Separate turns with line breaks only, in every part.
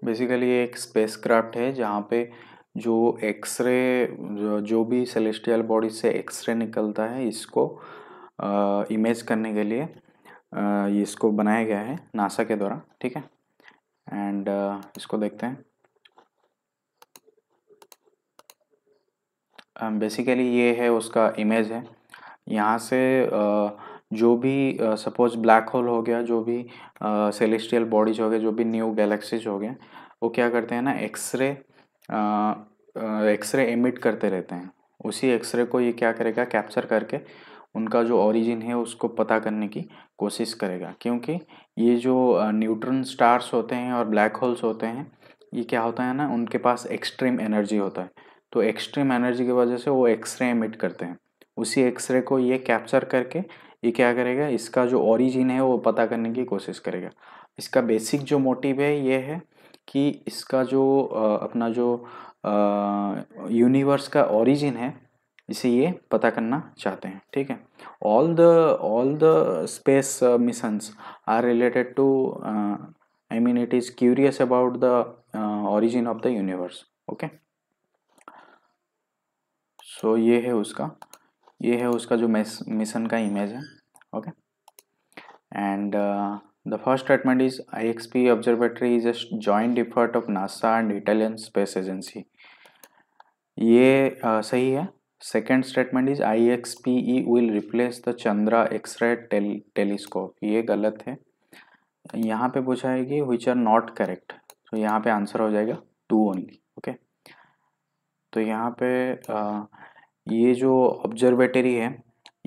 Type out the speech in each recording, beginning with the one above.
Basically ये एक spacecraft है जहाँ पे जो एक्सरे जो भी सेलेस्टियल बॉडी से एक्सरे निकलता है इसको इमेज करने के लिए ये इसको बनाया गया है नासा के द्वारा, ठीक है। एंड इसको देखते हैं। बेसिकली ये है उसका इमेज है। यहाँ से जो भी सपोज ब्लैक होल हो गया, जो भी सेलेस्टियल बॉडीज हो गए, जो भी न्यू गैलेक्सीज हो गए, वो क्या करते हैं ना, एक्सरे एमिट करते रहते हैं। उसी एक्सरे को ये क्या करेगा, कैप्चर करके उनका जो ओरिजिन है उसको पता करने की कोशिश करेगा। क्योंकि ये जो न्यूट्रॉन स्टार्स होते हैं और ब्लैक होल्स होते हैं, ये क्या होता है ना, उनके पास एक्सट्रीम एनर्जी होता है। तो एक्सट्रीम एनर्जी की वजह से वो एक्सरे एमिट करते हैं। उसी एक्सरे को ये कैप्चर करके ये क्या करेगा, इसका जो ओरिजिन है वो पता करने की कोशिश करेगा। इसका बेसिक जो मोटिव है ये है कि इसका जो अपना जो यूनिवर्स का ओरिजिन है इसे ये पता करना चाहते हैं, ठीक है। All the space missions are related to, I mean it is curious about the origin of the universe, okay. सो ये है उसका जो मिशन का इमेज है, okay. And the first statement is IXP observatory is a joint effort of NASA and Italian Space Agency. ये सही है। Second statement is IXPE will replace the Chandra X-ray telescope, ये गलत है। यहाँ पे पूछा है कि विच आर नॉट करेक्ट, तो यहाँ पे आंसर हो जाएगा 2 ओनली, ओके। तो यहाँ पे ये जो ऑब्जर्वेटरी है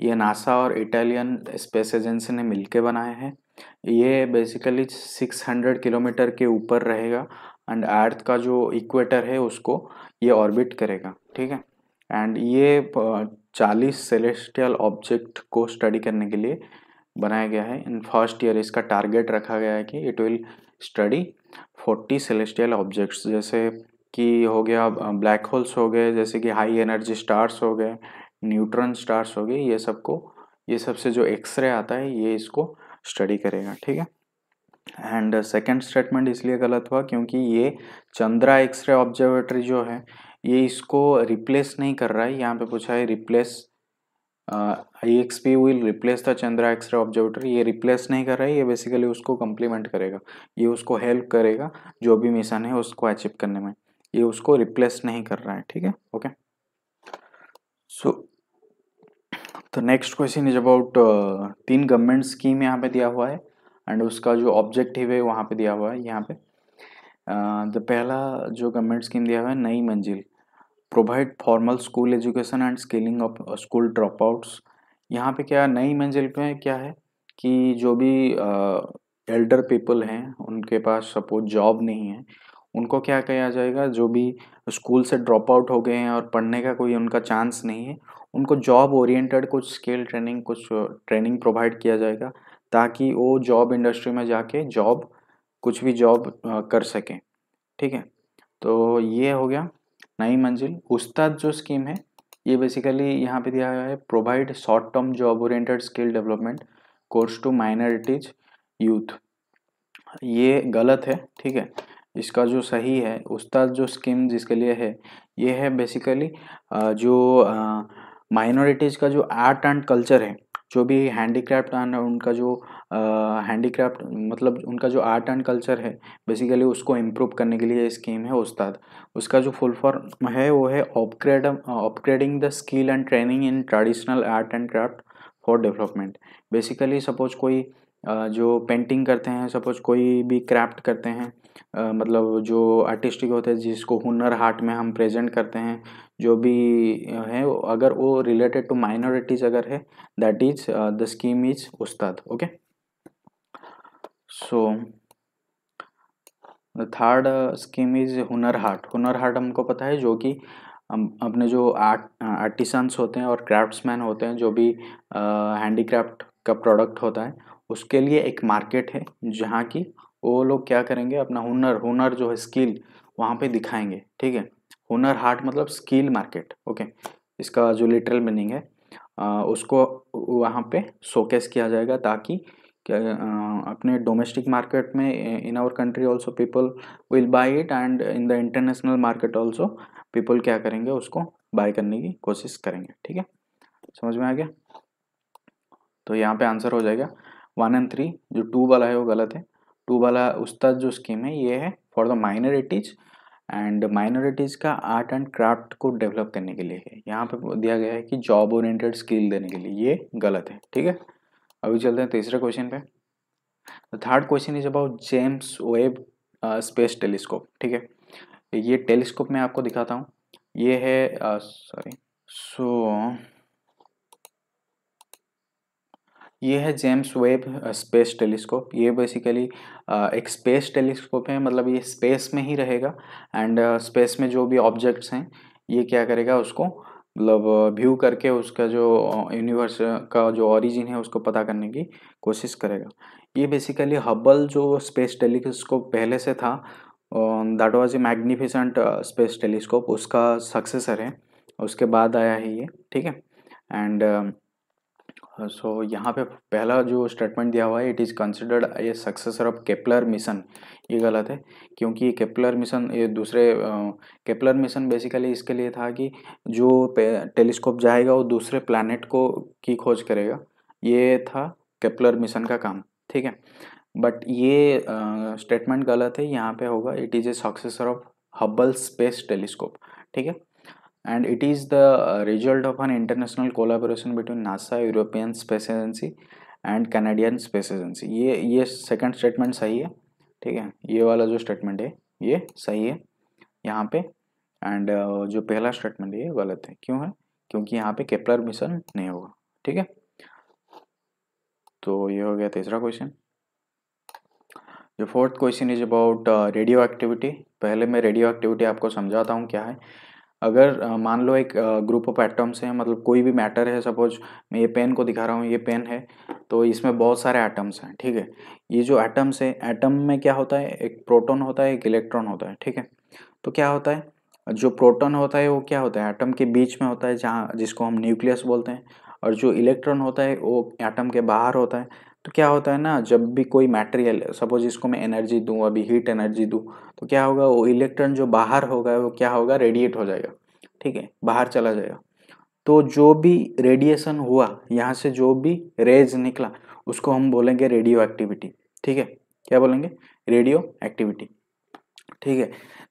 ये नासा और इटालियन स्पेस एजेंसी ने मिलके बनाया है। ये बेसिकली 600 किलोमीटर के ऊपर रहेगा एंड अर्थ का जो इक्वेटर है उसको ये ऑर्बिट करेगा, ठीक है। एंड ये 40 सेलेस्टियल ऑब्जेक्ट को स्टडी करने के लिए बनाया गया है। इन फर्स्ट ईयर इसका टारगेट रखा गया है कि it will study 40 celestial objects, जैसे कि हो गया ब्लैक होल्स हो गए, जैसे कि हाई एनर्जी स्टार्स हो गए, न्यूट्रॉन स्टार्स हो गए, ये सब से जो एक्सरे आता है ये इसको स्टडी करेगा, ठीक है। एंड सेकेंड स्टेटमेंट इसलिए गलत हुआ क्योंकि ये चंद्रा एक्सरे ऑब्जर्वेटरी जो है ये इसको रिप्लेस नहीं कर रहा है। यहाँ पे पूछा है replace, IXP will replace the Chandra X ray observatory, ये रिप्लेस नहीं कर रहा है, ये बेसिकली उसको कम्प्लीमेंट करेगा, ये उसको हेल्प करेगा जो भी मिशन है उसको अचीव करने में, ये उसको रिप्लेस नहीं कर रहा है, ठीक है, okay. So the next question is about 3 government scheme यहाँ पे दिया हुआ है एंड उसका जो ऑब्जेक्टिव है वहाँ पे दिया हुआ है। यहाँ पे द पहला जो गवर्नमेंट स्कीम दिया हुआ है, नई मंजिल, provide formal school education and skilling of school drop outs. यहाँ पे क्या नई मंजिल पे क्या है कि जो भी एल्डर पीपल हैं उनके पास सपोज जॉब नहीं है, उनको क्या किया जाएगा, जो भी स्कूल से ड्रॉप आउट हो गए हैं और पढ़ने का कोई उनका चांस नहीं है, उनको जॉब ओरिएंटेड कुछ स्किल ट्रेनिंग, कुछ ट्रेनिंग प्रोवाइड किया जाएगा ताकि वो जॉब इंडस्ट्री में जाके कुछ भी जॉब कर सकें, ठीक है। तो ये हो गया नई मंजिल। उस्ताद जो स्कीम है ये बेसिकली यहाँ पे दिया गया है, provide short term job oriented skill development course to minorities youth, ये गलत है, ठीक है। इसका जो सही है, उस्ताद जो स्कीम जिसके लिए है ये है बेसिकली जो माइनॉरिटीज़ का जो आर्ट एंड कल्चर है, जो भी हैंडीक्राफ्ट एंड उनका जो हैंडीक्राफ्ट मतलब उनका जो आर्ट एंड कल्चर है बेसिकली उसको इम्प्रूव करने के लिए ये स्कीम है उस्ताद। उसका जो फुल फॉर्म है वो है upgrading the skill and training in traditional art and craft for development. Basically suppose कोई जो पेंटिंग करते हैं, सपोज कोई भी क्राफ्ट करते हैं, मतलब जो आर्टिस्टिक होते हैं जिसको हुनर हाट में हम प्रेजेंट करते हैं, जो भी है अगर वो रिलेटेड टू माइनॉरिटीज अगर है, that is the scheme is Ustaad, okay. So the third scheme is Hunar Haat. Hunar Haat हमको पता है जो कि अपने जो आर्टिसंस होते हैं और क्राफ्ट्समैन होते हैं, जो भी हैंडीक्राफ्ट का प्रोडक्ट होता है उसके लिए एक मार्केट है जहाँ की वो लोग क्या करेंगे, अपना हुनर जो है स्किल वहाँ पे दिखाएंगे, ठीक है। हुनर हाट मतलब स्किल मार्केट, ओके। इसका जो लिटरल मीनिंग है उसको वहाँ पे शोकेस किया जाएगा ताकि क्या अपने डोमेस्टिक मार्केट में in our country also people will buy it, and in the international market also people क्या करेंगे, उसको बाय करने की कोशिश करेंगे। ठीक है, समझ में आ गया? तो यहाँ पे आंसर हो जाएगा 1 और 3। जो 2 वाला है वो गलत है। 2 वाला उसका जो स्कीम है ये है for the minorities, and minorities का आर्ट एंड क्राफ्ट को डेवलप करने के लिए है। यहाँ पे दिया गया है कि जॉब ओरिएंटेड स्किल देने के लिए, ये गलत है। ठीक है, अभी चलते हैं तीसरे क्वेश्चन पे। The third question is about James Webb space telescope. ठीक है, ये टेलीस्कोप मैं आपको दिखाता हूँ। ये है सॉरी सो ये है जेम्स वेब स्पेस टेलीस्कोप। ये बेसिकली एक स्पेस टेलीस्कोप है, मतलब ये स्पेस में ही रहेगा, एंड स्पेस में जो भी ऑब्जेक्ट्स हैं ये क्या करेगा, उसको मतलब व्यू करके उसका जो यूनिवर्स का जो ओरिजिन है उसको पता करने की कोशिश करेगा। ये बेसिकली हबल जो स्पेस टेलीस्कोप पहले से था, that was a magnificent space telescope, उसका सक्सेसर है, उसके बाद आया है ये। ठीक है, एंड सो यहाँ पे पहला जो स्टेटमेंट दिया हुआ है, it is considered a successor of Kepler mission, ये गलत है। क्योंकि केपलर मिशन ये दूसरे केपलर मिशन बेसिकली इसके लिए था कि जो टेलीस्कोप जाएगा वो दूसरे प्लैनेट को की खोज करेगा, ये था केपलर मिशन का काम। ठीक है, बट ये स्टेटमेंट गलत है। यहाँ पे होगा it is a successor of Hubble space telescope. ठीक है, and it is the result of an international collaboration between NASA, European Space Agency and Canadian Space Agency। ये सेकंड स्टेटमेंट सही है। ठीक है, ये वाला जो स्टेटमेंट है ये सही है यहाँ पे, एंड जो पहला स्टेटमेंट है ये गलत है। क्यों है? क्योंकि यहाँ पे केपलर मिशन नहीं होगा। ठीक है, तो ये हो गया तीसरा क्वेश्चन। जो fourth question is about radio activity. पहले मैं रेडियो एक्टिविटी आपको समझाता हूँ क्या है। अगर मान लो एक ग्रुप ऑफ एटम्स हैं, मतलब कोई भी मैटर है, सपोज मैं ये पेन को दिखा रहा हूँ, ये पेन है, तो इसमें बहुत सारे एटम्स हैं। ठीक है, ये जो एटम्स है, एटम में क्या होता है, एक प्रोटॉन होता है, एक इलेक्ट्रॉन होता है। ठीक है, तो क्या होता है, जो प्रोटॉन होता है वो क्या होता है, एटम के बीच में होता है, जहाँ जिसको हम न्यूक्लियस बोलते हैं, और जो इलेक्ट्रॉन होता है वो एटम के बाहर होता है। तो क्या होता है ना, जब भी कोई मटेरियल, सपोज इसको मैं एनर्जी दूँ, अभी हीट एनर्जी दूँ, तो क्या होगा, वो इलेक्ट्रॉन जो बाहर होगा वो क्या होगा, रेडिएट हो जाएगा। ठीक है, बाहर चला जाएगा। तो जो भी रेडिएशन हुआ, यहाँ से जो भी रेज निकला, उसको हम बोलेंगे रेडियो एक्टिविटी। ठीक है, क्या बोलेंगे, रेडियो एक्टिविटी। ठीक है,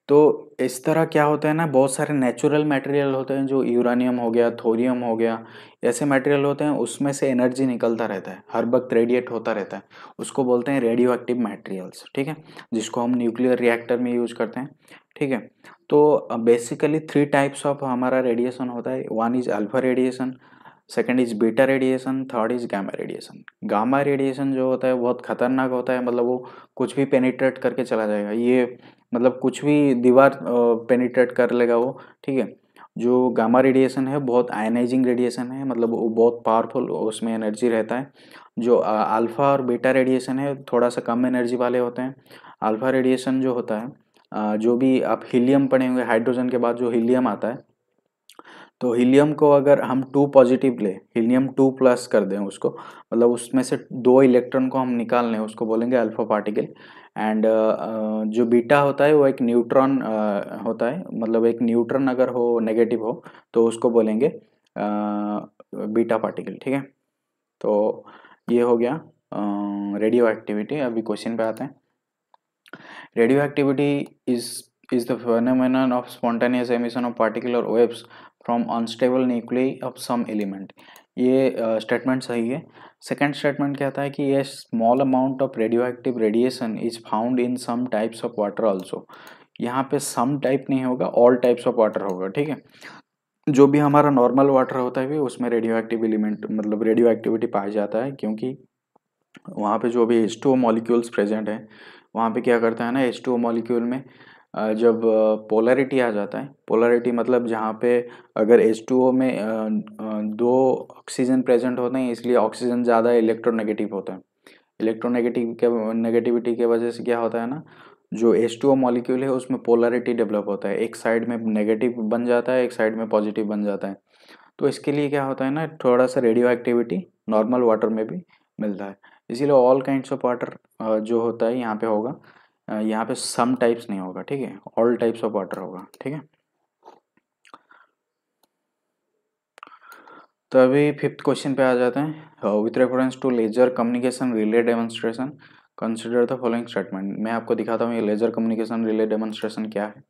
तो इस तरह क्या होता है ना, बहुत सारे नेचुरल मटेरियल होते हैं, जो यूरेनियम हो गया, थोरियम हो गया, ऐसे मटेरियल होते हैं, उसमें से एनर्जी निकलता रहता है, हर वक्त रेडिएट होता रहता है, उसको बोलते हैं रेडियो एक्टिव मटेरियल्स। ठीक है, जिसको हम न्यूक्लियर रिएक्टर में यूज करते हैं। ठीक है, तो बेसिकली 3 टाइप्स ऑफ हमारा रेडिएशन होता है। One is alpha radiation, second is beta radiation, third is gamma radiation. Gamma radiation जो होता है बहुत खतरनाक होता है, मतलब वो कुछ भी पेनिट्रेट करके चला जाएगा, ये मतलब कुछ भी दीवार पेनिट्रेट कर लेगा वो। ठीक है, जो गामा रेडिएशन है बहुत आयनाइजिंग रेडिएशन है, मतलब वो बहुत पावरफुल, उसमें एनर्जी रहता है। जो अल्फा और बीटा रेडिएशन है थोड़ा सा कम एनर्जी वाले होते हैं। अल्फा रेडिएशन जो होता है, जो भी आप हीलियम पढ़े होंगे, हाइड्रोजन के बाद जो हीलियम आता है, तो हीलियम को अगर हम 2 पॉजिटिव ले, हीलियम 2 प्लस कर दें उसको, मतलब उसमें से 2 इलेक्ट्रॉन को हम निकाल लें, उसको बोलेंगे अल्फा पार्टिकल। एंड जो बीटा होता है वो एक न्यूट्रॉन होता है, मतलब एक न्यूट्रॉन अगर हो, नेगेटिव हो, तो उसको बोलेंगे बीटा पार्टिकल। ठीक है, तो ये हो गया रेडियो एक्टिविटी। अभी क्वेश्चन पे आते हैं। Radioactivity is the phenomenon of spontaneous emission of particular waves from unstable nuclei of some element। ये स्टेटमेंट सही है। सेकेंड स्टेटमेंट कहता है कि ये small amount of radioactive radiation is found in some types of water also. यहाँ पे some type नहीं होगा, ऑल टाइप्स ऑफ वाटर होगा। ठीक है, जो भी हमारा नॉर्मल वाटर होता है भी उसमें रेडियो एक्टिव एलिमेंट, मतलब रेडियो एक्टिविटी पाया जाता है, क्योंकि वहाँ पे जो भी H2O मॉलिक्यूल्स प्रेजेंट हैं, वहाँ पे क्या करता है ना, H2O मॉलिक्यूल में जब पोलैरिटी आ जाता है, पोलैरिटी मतलब जहाँ पे अगर H2O में 2 ऑक्सीजन प्रेजेंट होते हैं, इसलिए ऑक्सीजन ज़्यादा इलेक्ट्रोनेगेटिव होता है। नेगेटिविटी के वजह से क्या होता है ना, जो H2O मॉलिक्यूल है उसमें पोलैरिटी डेवलप होता है, एक साइड में नेगेटिव बन जाता है, एक साइड में पॉजिटिव बन जाता है। तो इसके लिए क्या होता है ना, थोड़ा सा रेडियो एक्टिविटी नॉर्मल वाटर में भी मिलता है। इसीलिए ऑल काइंड्स ऑफ वाटर जो होता है यहाँ पे होगा, यहाँ पे सम टाइप्स नहीं होगा, ठीक है, ऑल टाइप्स ऑफ वाटर होगा, ठीक है। तो अभी फिफ्थ क्वेश्चन पे आ जाते हैं। With reference to laser communication relay demonstration consider the following statement. मैं आपको दिखाता हूँ ये लेजर कम्युनिकेशन रिले डेमोन्स्ट्रेशन क्या है।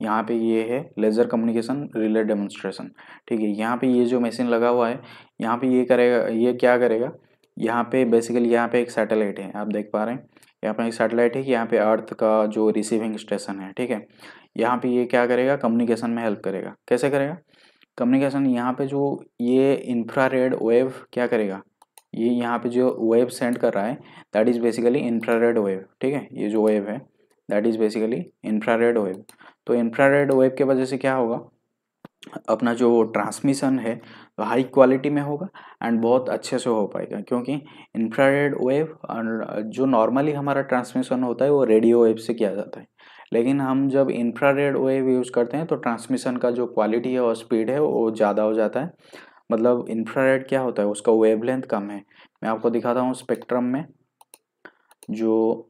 यहाँ पे ये है लेजर कम्युनिकेशन रिले डेमोन्स्ट्रेशन, ठीक है। यहाँ पे ये जो मशीन लगा हुआ है, यहाँ पे ये करेगा, ये क्या करेगा, यहाँ पे बेसिकली यहाँ पे एक सैटेलाइट है, आप देख पा रहे हैं यहाँ पे एक सैटेलाइट है कि यहाँ पे अर्थ का जो रिसीविंग स्टेशन है, ठीक है। यहाँ पे ये क्या करेगा, कम्युनिकेशन में हेल्प करेगा। कैसे करेगा कम्युनिकेशन, यहाँ पे जो ये इंफ्रारेड वेव क्या करेगा, ये यहाँ पे जो वेव सेंड कर रहा है that is basically infrared wave, ठीक है। ये जो वेव है that is basically infrared wave. तो इंफ्रारेड वेव के वजह से क्या होगा, अपना जो ट्रांसमिशन है तो हाई क्वालिटी में होगा एंड बहुत अच्छे से हो पाएगा, क्योंकि इंफ्रारेड वेव जो नॉर्मली हमारा ट्रांसमिशन होता है वो रेडियो वेव से किया जाता है, लेकिन हम जब इंफ्रारेड वेव यूज़ करते हैं तो ट्रांसमिशन का जो क्वालिटी है और स्पीड है वो ज़्यादा हो जाता है। मतलब इंफ्रारेड क्या होता है, उसका वेवलेंथ कम है। मैं आपको दिखाता हूँ स्पेक्ट्रम में जो,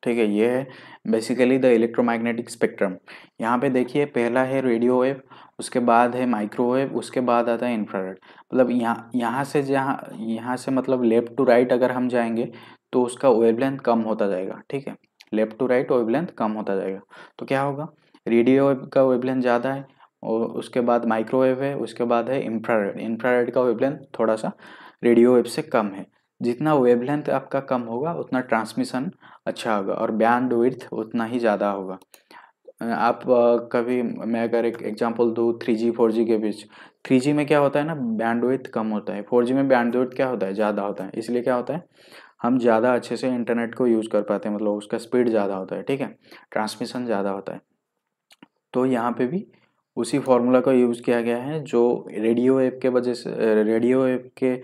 ठीक है, ये है बेसिकली द इलेक्ट्रोमैग्नेटिक स्पेक्ट्रम। यहाँ पे देखिए पहला है रेडियो वेव, उसके बाद है माइक्रोवेव, उसके बाद आता है इंफ्रारेड। मतलब यहाँ से मतलब लेफ्ट टू राइट अगर हम जाएंगे तो उसका वेवलेंथ कम होता जाएगा, ठीक है। लेफ्ट टू राइट वेवलेंथ कम होता जाएगा, तो क्या होगा, रेडियो वेव का वेवलेंथ ज़्यादा है, और उसके बाद माइक्रोवेव है, उसके बाद है इंफ्रारेड। इंफ्रारेड का वेवलेंथ थोड़ा सा रेडियो वेव से कम है। जितना वेवलेंथ आपका कम होगा उतना ट्रांसमिशन अच्छा होगा और बैंड विड्थ उतना ही ज़्यादा होगा। आप कभी, मैं अगर एक एग्जांपल दूँ 3G 4G के बीच, 3G में क्या होता है ना, बैंड विड्थ कम होता है, 4G में बैंड विड्थ क्या होता है, ज़्यादा होता है। इसलिए क्या होता है, हम ज़्यादा अच्छे से इंटरनेट को यूज़ कर पाते हैं, मतलब उसका स्पीड ज़्यादा होता है, ठीक है, ट्रांसमिशन ज़्यादा होता है। तो यहाँ पे भी उसी फॉर्मूला का यूज़ किया गया है, जो रेडियो वेव के वजह से, रेडियो वेव के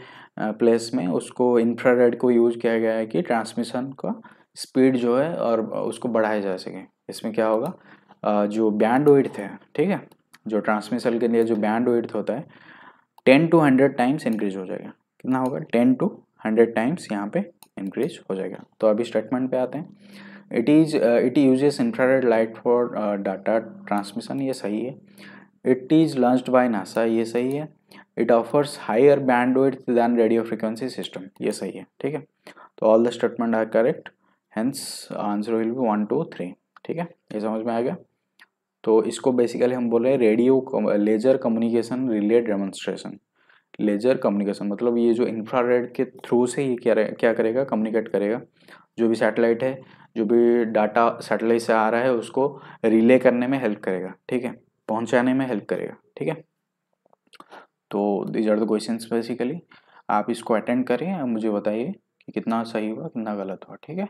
प्लेस में उसको इंफ्रारेड को यूज़ किया गया है कि ट्रांसमिशन का स्पीड जो है और उसको बढ़ाया जा सके। इसमें क्या होगा, जो बैंड विड्थ है, ठीक है, जो ट्रांसमिशन के लिए जो बैंड विड्थ होता है 10 to 100 टाइम्स इंक्रीज हो जाएगा। कितना होगा, 10 to 100 टाइम्स यहाँ पे इंक्रीज हो जाएगा। तो अभी स्टेटमेंट पे आते हैं। It uses infrared light for data transmission, ये सही है। It is launched by NASA, ये सही है। It offers higher bandwidth than radio frequency system, ये सही है, ठीक है। तो all the statement are correct, hence answer will be 1 2 3, ठीक है, ये समझ में आ गया। तो इसको बेसिकली हम बोल रहे हैं radio laser communication relay demonstration. Laser communication मतलब ये जो इंफ्रारेड के थ्रू से ये क्या करेगा, कम्युनिकेट करेगा। जो भी सैटेलाइट है, जो भी डाटा सैटेलाइट से आ रहा है उसको रिले करने में हेल्प करेगा, ठीक है, पहुंचाने में हेल्प करेगा, ठीक है। तो these are the questions basically, आप इसको अटेंड करें और मुझे बताइए कि कितना सही हुआ कितना गलत हुआ, ठीक है।